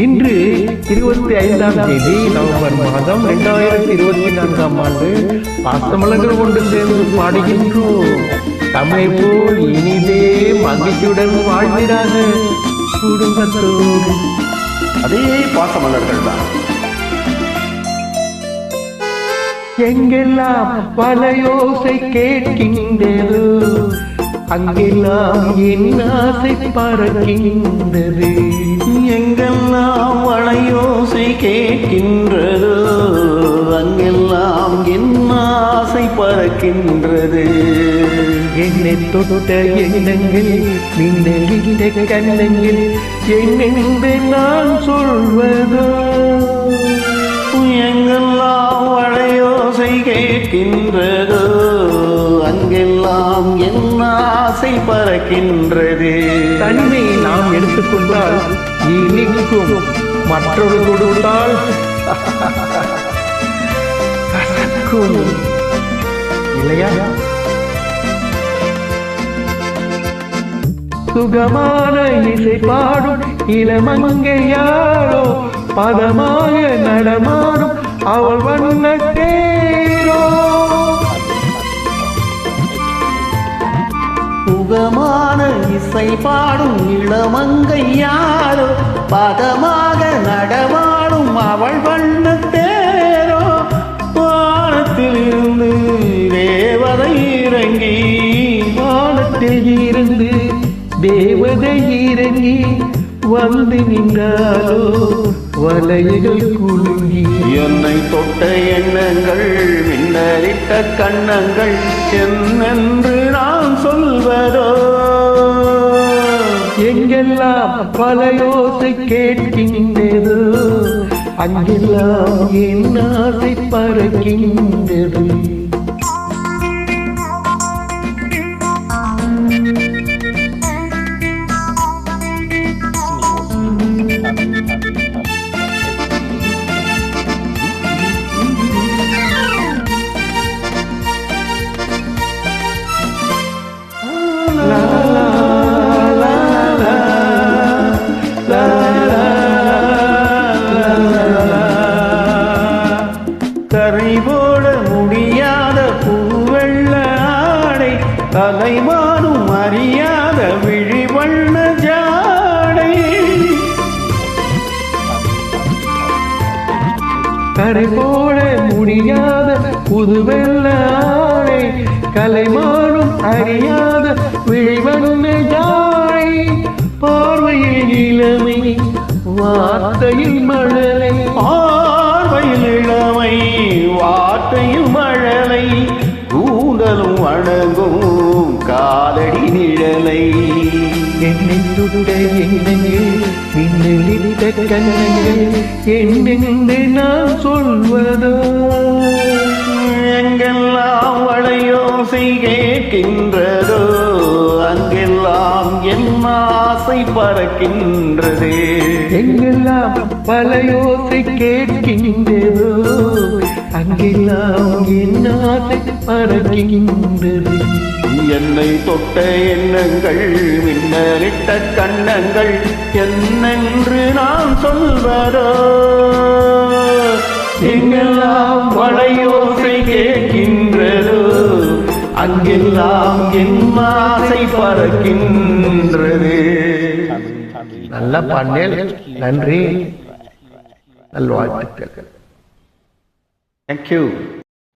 இன்று 25ஆம் தேதி நவம்பர் மாதம் 2024ஆம் ஆண்டு பாசமலர்கள் கொண்டு சேர்ந்து பாடுகின்றோம். தமிழை போல் இனிதே மகிழ்ச்சியுடன் வாழ்கிறாக குடும்பத்தோடு. அதே பாசமலர்கள் தான். எங்கெல்லாம் வலையோசை கேட்கின்றது, அங்கெல்லாம் என் ஆசை பறக்கின்றது. எங்கெல்லாம் வளையோசை கேட்கின்றது, அங்கெல்லாம் என் ஆசை பறக்கின்றது. என்னை தொட்ட எண்ணங்கள் மின்னலிட்ட கண்ணங்கள் என்னென்று நான் சொல்வதோ. எங்கெல்லாம் வளையோசை கேட்கின்றதோ, அங்கெல்லாம் என் ஆசை பறக்கின்றது. தனிமையை நாம் எடுத்துக்கொண்டால் இனிக்கும், மற்றொரு கொடுத்தால் கசக்கும் இல்லையா? சுகமான இசை பாடும் இளமங்கையாளோ, பதமாக நடமாடும் அவள் வண்ண தேரோ. சுகமான இசை பாடும் இளமங்கை யாரோ, பதமாக நடமாடும் அவள் வண்ண தேரோ. வானத்தில் இருந்து தேவதை இறங்கி, வானத்தில் இருந்து தேவதை இறங்கி வந்து நின்றாலோ வலைகள் குலுங்கி. என்னை தொட்ட எண்ணங்கள் மின்னலிட்ட கண்ணங்கள் என்னென்று நான் சொல்வதோ. எங்கெல்லாம் வலையோசை கேட்கின்றது, அங்கெல்லாம் என் ஆசை பறக்கின்றது. கரை போட முடியாத பூவெள்ள ஆடை, தலைமானும் அறியாத விழிவண்ண ஜாடை. கரை போட முடியாத புதுவெள்ள ஆடை, கலைமானும் அறியாத விழிவண்ண ஜாடை. பார்வையில் இளமை, வார்த்தையில் மழலை, பார்வையில் இளமை, வார்த்தையில் மழலை, கூந்தலும் வணங்கும் காலடி நிழலை. என்னை தொட்ட எண்ணங்கள் மின்னலிட்ட கண்ணங்கள் என்னென்று நான் சொல்வதோ. எங்கெல்லாம் வளையோசை கேட்கின்றதோ, அங்கெல்லாம் என் ஆசை பறக்கின்றது. எங்கெல்லாம் வலையோசை கேட்கின்றதோ, அங்கெல்லாம் என் ஆசை பறக்கின்றது. என்னை தொட்ட எண்ணங்கள் மின்னலிட்ட கண்ணங்கள் என்னென்று நான் சொல்வதோ. எங்கெல்லாம் வளையோசை கேட்கின்றதோ, அங்கெல்லாம் என் ஆசை பறக்கின்றது. நல்ல பாடல், நன்றி, நல்வாழ்த்துக்கள். Thank you.